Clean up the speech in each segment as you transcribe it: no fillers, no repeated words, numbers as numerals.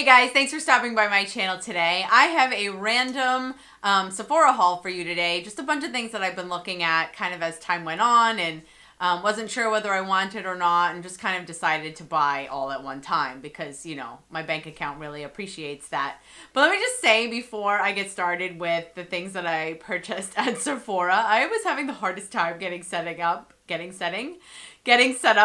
guys, thanks for stopping by my channel today. I have a random Sephora haul for you today. Just a bunch of things that I've been looking at kind of as time went on and wasn't sure whether I wanted or not, and just kind of decided to buy all at one time because, you know, my bank account really appreciates that. But let me just say before I get started with the things that I purchased at Sephora, I was having the hardest time getting set up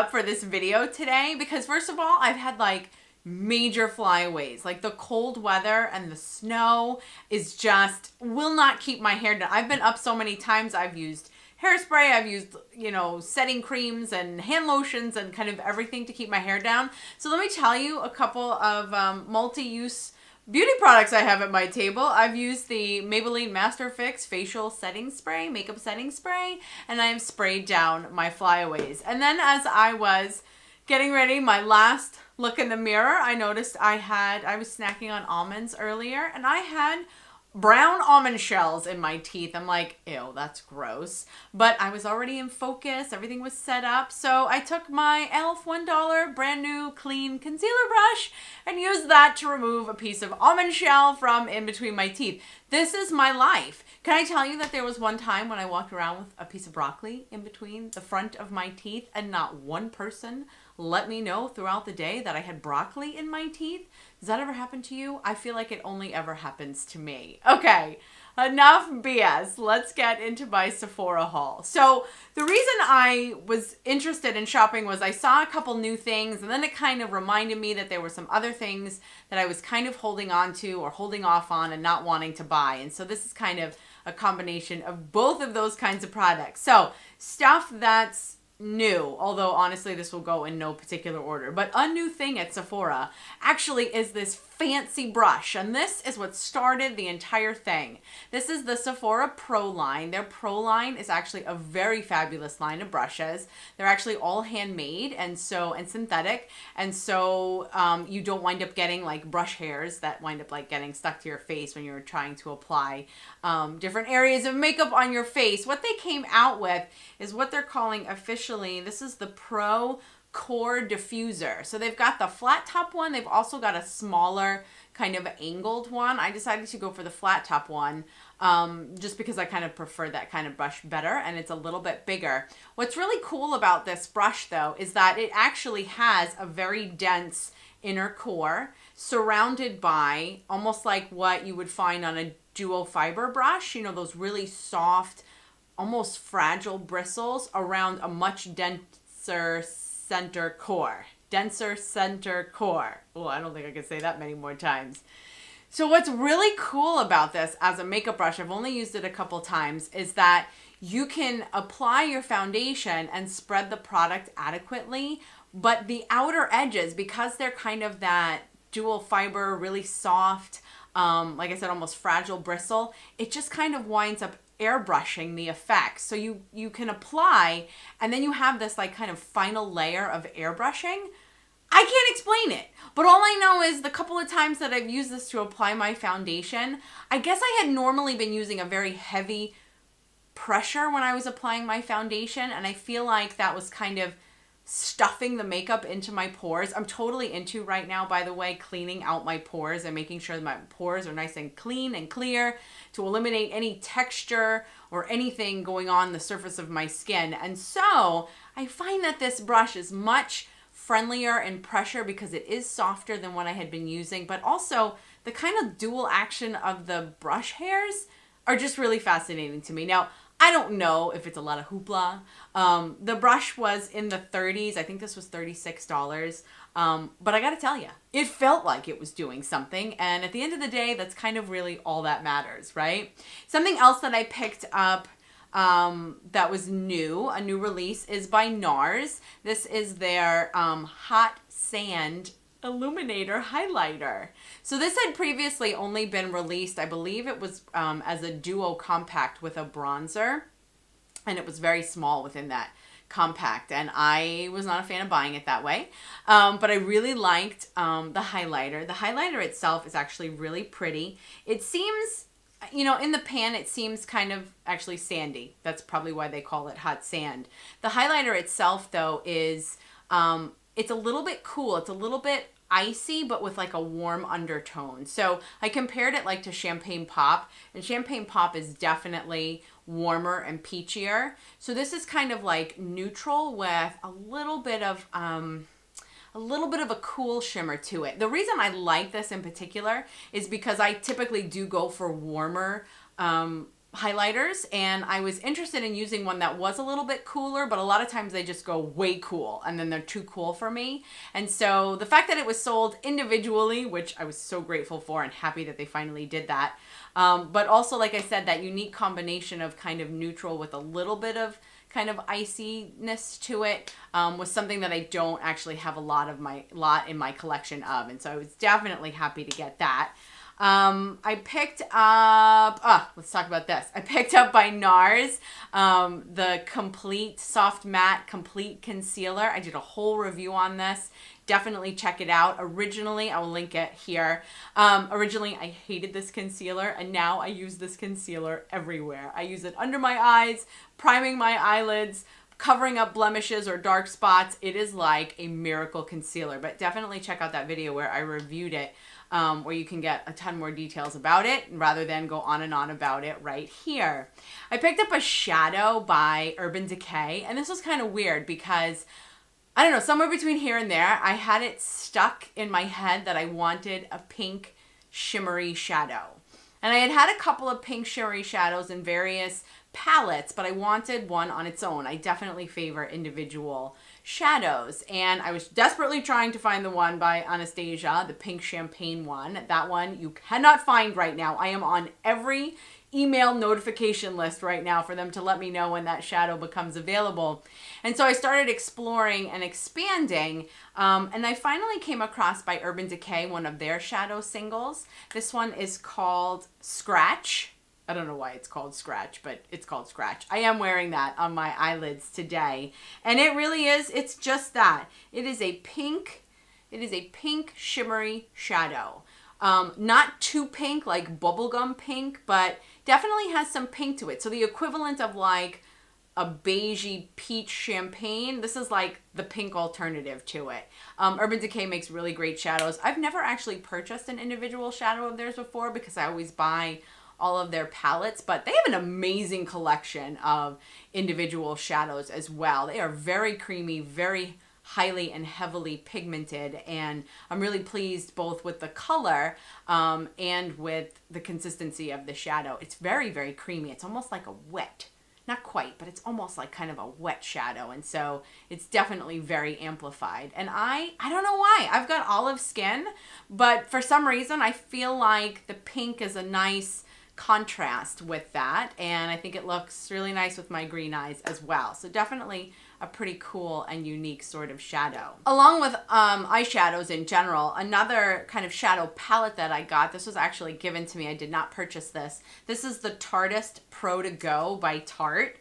for this video today because first of all, I've had like major flyaways. Like the cold weather and the snow is just will not keep my hair down. I've been up so many times. I've used hairspray, I've used, you know, setting creams and hand lotions and kind of everything to keep my hair down. So let me tell you a couple of multi-use beauty products I have at my table. I've used the Maybelline Master Fix Facial Setting Spray, Makeup Setting Spray, and I've sprayed down my flyaways. And then as I was getting ready, my last look in the mirror, I noticed I was snacking on almonds earlier, and I had brown almond shells in my teeth. I'm like, ew, that's gross. But I was already in focus. Everything was set up. So I took my e.l.f. $1 brand new clean concealer brush and used that to remove a piece of almond shell from in between my teeth. This is my life. Can I tell you that there was one time when I walked around with a piece of broccoli in between the front of my teeth and not one person let me know throughout the day that I had broccoli in my teeth? Does that ever happen to you? I feel like it only ever happens to me. Okay, enough BS. Let's get into my Sephora haul. So the reason I was interested in shopping was I saw a couple new things, and then it kind of reminded me that there were some other things that I was kind of holding on to or holding off on and not wanting to buy. And so this is kind of a combination of both of those kinds of products. So stuff that's new, although honestly this will go in no particular order, but a new thing at Sephora actually is this fancy brush, and this is what started the entire thing. This is the Sephora Pro line. Their Pro line is actually a very fabulous line of brushes. They're actually all handmade and synthetic, and so you don't wind up getting like brush hairs that wind up like getting stuck to your face when you're trying to apply different areas of makeup on your face. What they came out with is what they're calling officially, this is the Pro Core Diffuser. So they've got the flat top one. They've also got a smaller kind of angled one. I decided to go for the flat top one just because I kind of prefer that kind of brush better, and it's a little bit bigger. What's really cool about this brush though is that it actually has a very dense inner core surrounded by almost like what you would find on a duo fiber brush, you know, those really soft, almost fragile bristles around a much denser center core. Denser center core. Oh, I don't think I can say that many more times. So what's really cool about this as a makeup brush, I've only used it a couple times, is that you can apply your foundation and spread the product adequately, but the outer edges, because they're kind of that dual fiber, really soft, like I said, almost fragile bristle, it just kind of winds up airbrushing the effect. So you can apply, and then you have this like kind of final layer of airbrushing. I can't explain it, but all I know is the couple of times that I've used this to apply my foundation, I guess I had normally been using a very heavy pressure when I was applying my foundation, and I feel like that was kind of stuffing the makeup into my pores. I'm totally into right now, by the way, cleaning out my pores and making sure that my pores are nice and clean and clear to eliminate any texture or anything going on the surface of my skin. And so I find that this brush is much friendlier in pressure because it is softer than what I had been using, but also the kind of dual action of the brush hairs are just really fascinating to me. Now, I don't know if it's a lot of hoopla. The brush was in the 30s. I think this was $36. But I gotta tell you, it felt like it was doing something. And at the end of the day, that's kind of really all that matters, right? Something else that I picked up that was new, a new release, is by NARS. This is their Hot Sand Illuminator Highlighter. So this had previously only been released, I believe it was as a duo compact with a bronzer, and it was very small within that compact, and I was not a fan of buying it that way, but I really liked the highlighter. The highlighter itself is actually really pretty. It seems, you know, in the pan it seems kind of actually sandy. That's probably why they call it hot sand. The highlighter itself though is it's a little bit cool. It's a little bit icy, but with like a warm undertone. So I compared it like to Champagne Pop, and Champagne Pop is definitely warmer and peachier. So this is kind of like neutral with a little bit of a cool shimmer to it. The reason I like this in particular is because I typically do go for warmer highlighters, and I was interested in using one that was a little bit cooler, but a lot of times they just go way cool and then they're too cool for me. And so the fact that it was sold individually, which I was so grateful for and happy that they finally did that, but also, like I said, that unique combination of kind of neutral with a little bit of kind of iciness to it was something that I don't actually have a lot in my collection of, and so I was definitely happy to get that. I picked up, let's talk about this. I picked up by NARS, the Complete Soft Matte Complete Concealer. I did a whole review on this. Definitely check it out. Originally, I will link it here. Originally, I hated this concealer, and now I use this concealer everywhere. I use it under my eyes, priming my eyelids, covering up blemishes or dark spots. It is like a miracle concealer, but definitely check out that video where I reviewed it, where you can get a ton more details about it rather than go on and on about it right here. I picked up a shadow by Urban Decay, and this was kind of weird because, I don't know, somewhere between here and there, I had it stuck in my head that I wanted a pink shimmery shadow. And I had a couple of pink shimmery shadows in various palettes, but I wanted one on its own. I definitely favor individual shadows, and I was desperately trying to find the one by Anastasia, the pink champagne one. That one you cannot find right now. I am on every email notification list right now for them to let me know when that shadow becomes available. And so I started exploring and expanding, and I finally came across by Urban Decay one of their shadow singles. This one is called Scratch. I don't know why it's called Scratch, but it's called Scratch. I am wearing that on my eyelids today. And it really is, it's just that. It is a pink shimmery shadow. Not too pink, like bubblegum pink, but definitely has some pink to it. So the equivalent of like a beigey peach champagne, this is like the pink alternative to it. Urban Decay makes really great shadows. I've never actually purchased an individual shadow of theirs before because I always buy all of their palettes, but they have an amazing collection of individual shadows as well. They are very creamy, very highly and heavily pigmented, and I'm really pleased both with the color and with the consistency of the shadow. It's very, very creamy. It's almost like a wet, not quite, but it's almost like kind of a wet shadow, and so it's definitely very amplified. And I don't know why. I've got olive skin, but for some reason I feel like the pink is a nice contrast with that, and I think it looks really nice with my green eyes as well. So definitely a pretty cool and unique sort of shadow. Along with eyeshadows in general, another kind of shadow palette that I got, this was actually given to me, I did not purchase this. This is the Tartist Pro to Go by Tarte.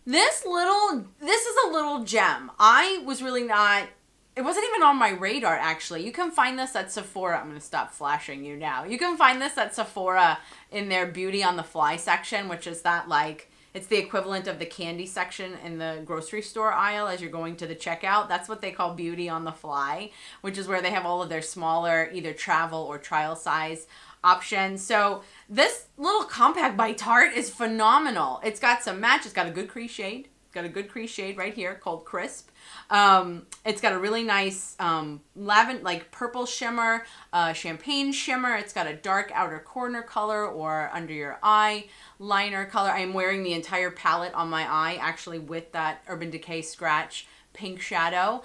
This is a little gem. I was really not, it wasn't even on my radar, actually. You can find this at Sephora. I'm going to stop flashing you now. You can find this at Sephora in their Beauty on the Fly section, which is that, like, it's the equivalent of the candy section in the grocery store aisle as you're going to the checkout. That's what they call Beauty on the Fly, which is where they have all of their smaller, either travel or trial size options. So this little compact by Tarte is phenomenal. It's got some match. It's got a good crease shade. Got a good crease shade right here called Crisp. It's got a really nice lavender, like purple shimmer, champagne shimmer. It's got a dark outer corner color or under your eye liner color. I am wearing the entire palette on my eye, actually, with that Urban Decay Scratch pink shadow.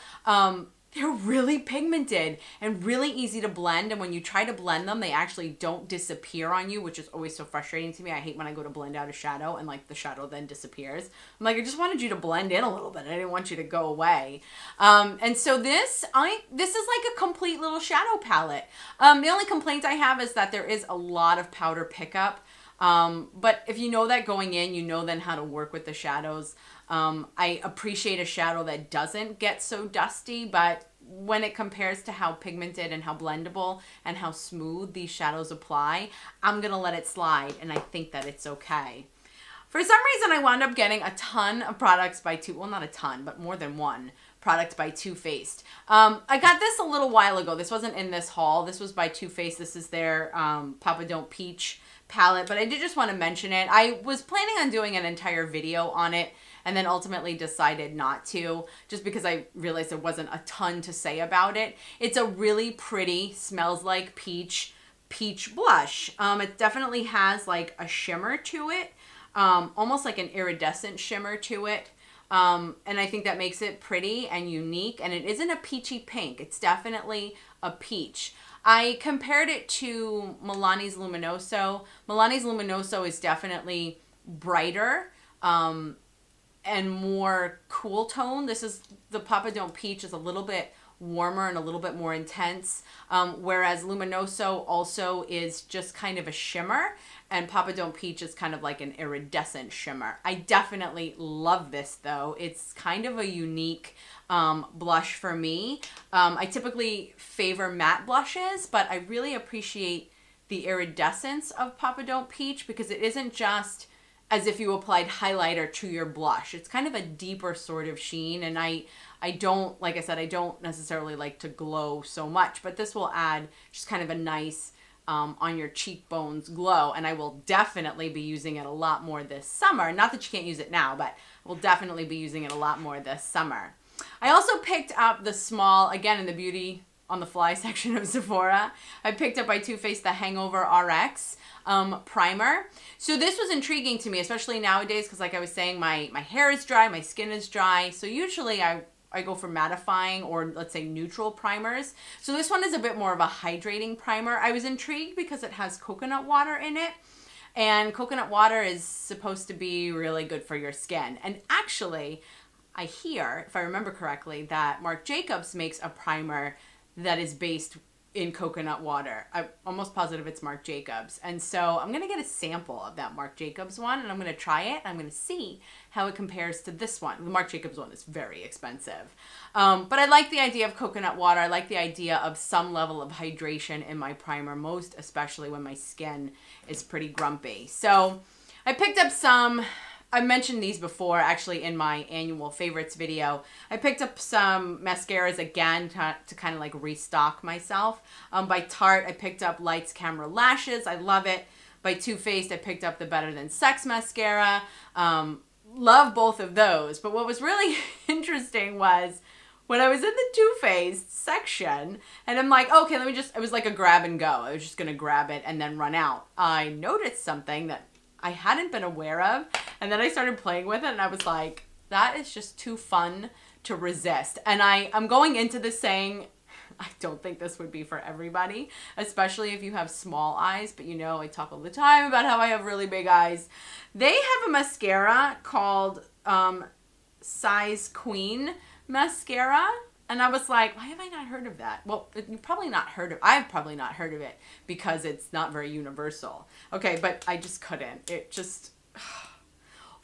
They're really pigmented and really easy to blend, and when you try to blend them, they actually don't disappear on you, which is always so frustrating to me. I hate when I go to blend out a shadow and like the shadow then disappears. I'm like, I just wanted you to blend in a little bit. I didn't want you to go away. And so this is like a complete little shadow palette. The only complaint I have is that there is a lot of powder pickup. But if you know that going in, you know then how to work with the shadows. I appreciate a shadow that doesn't get so dusty, but when it compares to how pigmented and how blendable and how smooth these shadows apply, I'm going to let it slide, and I think that it's okay. For some reason, I wound up getting a ton of products by well, not a ton, but more than one product by Too Faced. I got this a little while ago. This wasn't in this haul. This was by Too Faced. This is their Papa Don't Peach palette, but I did just want to mention it. I was planning on doing an entire video on it and then ultimately decided not to, just because I realized there wasn't a ton to say about it. It's a really pretty, smells like peach blush. It definitely has like a shimmer to it, almost like an iridescent shimmer to it. And I think that makes it pretty and unique, and it isn't a peachy pink. It's definitely a peach. I compared it to Milani's Luminoso. Milani's Luminoso is definitely brighter, and more cool tone. This is, the Papa Don't Peach is a little bit warmer and a little bit more intense, whereas Luminoso also is just kind of a shimmer, and Papa Don't Peach is kind of like an iridescent shimmer. I definitely love this though. It's kind of a unique blush for me. I typically favor matte blushes, but I really appreciate the iridescence of Papa Don't Peach, because it isn't just as if you applied highlighter to your blush. It's kind of a deeper sort of sheen, and I don't, like I said, I don't necessarily like to glow so much, but this will add just kind of a nice on your cheekbones glow, and I will definitely be using it a lot more this summer. Not that you can't use it now, but I will definitely be using it a lot more this summer. I also picked up the small, again in the Beauty on the Fly section of Sephora, I picked up by Too Faced the Hangover RX primer. So this was intriguing to me, especially nowadays, because like I was saying, my hair is dry, my skin is dry. So usually I go for mattifying or let's say neutral primers. So this one is a bit more of a hydrating primer. I was intrigued because it has coconut water in it. And coconut water is supposed to be really good for your skin. And actually, I hear, if I remember correctly, that Marc Jacobs makes a primer that is based in coconut water. I'm almost positive it's Marc Jacobs. And so I'm going to get a sample of that Marc Jacobs one, and I'm going to try it. I'm going to see how it compares to this one. The Marc Jacobs one is very expensive. But I like the idea of coconut water. I like the idea of some level of hydration in my primer, most especially when my skin is pretty grumpy. So I picked up some, I mentioned these before actually in my annual favorites video. I picked up some mascaras again to kind of like restock myself. By Tarte, I picked up Lights Camera Lashes. I love it. By Too Faced, I picked up the Better Than Sex mascara. Love both of those. But what was really interesting was when I was in the Too Faced section, and I'm like, okay, it was like a grab and go. I was just going to grab it and then run out. I noticed something that I hadn't been aware of, and then I started playing with it, and I was like, that is just too fun to resist. And I'm going into this saying, I don't think this would be for everybody, especially if you have small eyes, but you know, I talk all the time about how I have really big eyes. They have a mascara called Size Queen mascara. And I was like, why have I not heard of that? Well, you've probably not heard of, I've probably not heard of it because it's not very universal. Okay, but I just couldn't. It just,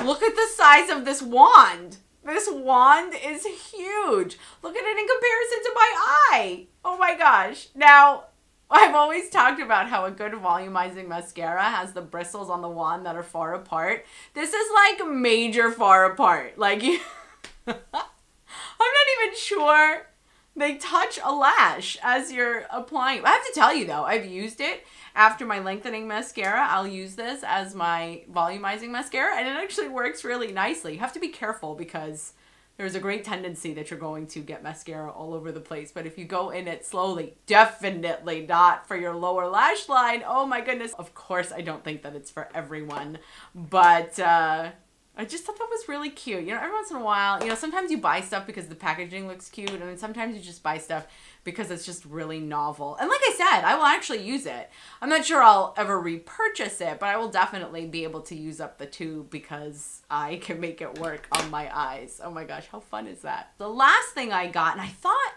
look at the size of this wand. This wand is huge. Look at it in comparison to my eye. Oh my gosh. Now, I've always talked about how a good volumizing mascara has the bristles on the wand that are far apart. This is like major far apart. Like, I'm not even sure they touch a lash as you're applying. I have to tell you though, I've used it after my lengthening mascara. I'll use this as my volumizing mascara, and it actually works really nicely. You have to be careful because there's a great tendency that you're going to get mascara all over the place. But if you go in it slowly, definitely not for your lower lash line. Oh my goodness. Of course, I don't think that it's for everyone, but I just thought that was really cute. You know, every once in a while, you know, sometimes you buy stuff because the packaging looks cute, and then sometimes you just buy stuff because it's just really novel. And like I said, I will actually use it. I'm not sure I'll ever repurchase it, but I will definitely be able to use up the tube because I can make it work on my eyes. Oh my gosh, how fun is that? The last thing I got, and I thought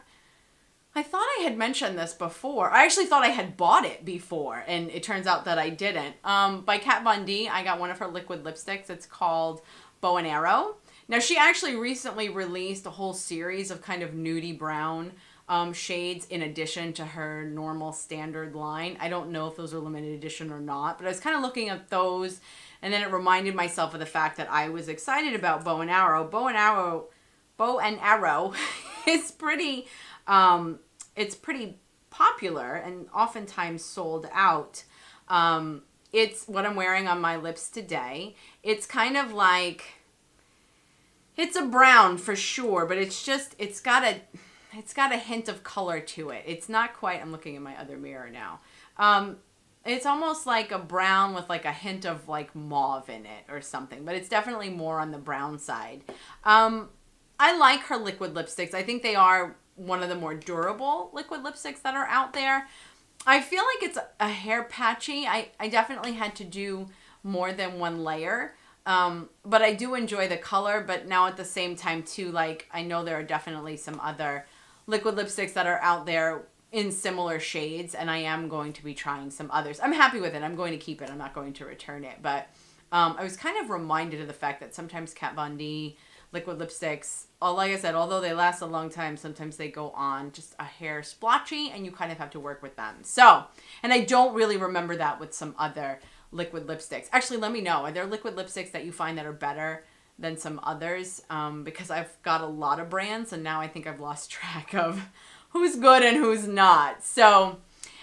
I had mentioned this before. I actually thought I had bought it before, and it turns out that I didn't. By Kat Von D, I got one of her liquid lipsticks. It's called Bow and Arrow. Now, she actually recently released a whole series of kind of nudie brown shades in addition to her normal standard line. I don't know if those are limited edition or not, but I was kind of looking at those, and then it reminded myself of the fact that I was excited about Bow and Arrow. Bow and Arrow Bow and Arrow is pretty, it's pretty popular and oftentimes sold out. It's what I'm wearing on my lips today. It's kind of like, it's a brown for sure, but it's just, it's got a hint of color to it. It's not quite, I'm looking in my other mirror now. It's almost like a brown with like a hint of like mauve in it or something, but it's definitely more on the brown side. I like her liquid lipsticks. I think they are one of the more durable liquid lipsticks that are out there. I feel like it's a hair patchy. I definitely had to do more than one layer. But I do enjoy the color, but now at the same time too, like I know there are definitely some other liquid lipsticks that are out there in similar shades, and I am going to be trying some others. I'm happy with it. I'm going to keep it. I'm not going to return it. But I was kind of reminded of the fact that sometimes Kat Von D liquid lipsticks, like I said, although they last a long time, sometimes they go on just a hair splotchy, and you kind of have to work with them. So, and I don't really remember that with some other liquid lipsticks. Actually, let me know. Are there liquid lipsticks that you find that are better than some others? Because I've got a lot of brands, and now I think I've lost track of who's good and who's not. So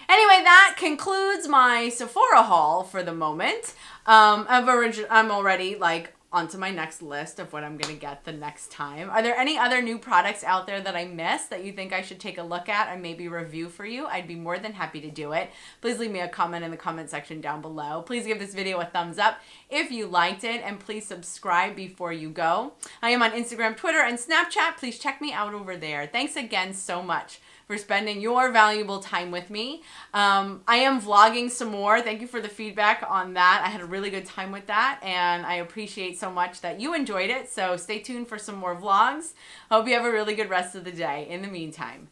anyway, that concludes my Sephora haul for the moment. I'm already like onto my next list of what I'm going to get the next time. Are there any other new products out there that I missed that you think I should take a look at and maybe review for you? I'd be more than happy to do it. Please leave me a comment in the comment section down below. Please give this video a thumbs up if you liked it, and please subscribe before you go. I am on Instagram, Twitter, and Snapchat. Please check me out over there. Thanks again so much for spending your valuable time with me. I am vlogging some more. Thank you for the feedback on that. I had a really good time with that, and I appreciate so much that you enjoyed it. So stay tuned for some more vlogs. Hope you have a really good rest of the day. In the meantime,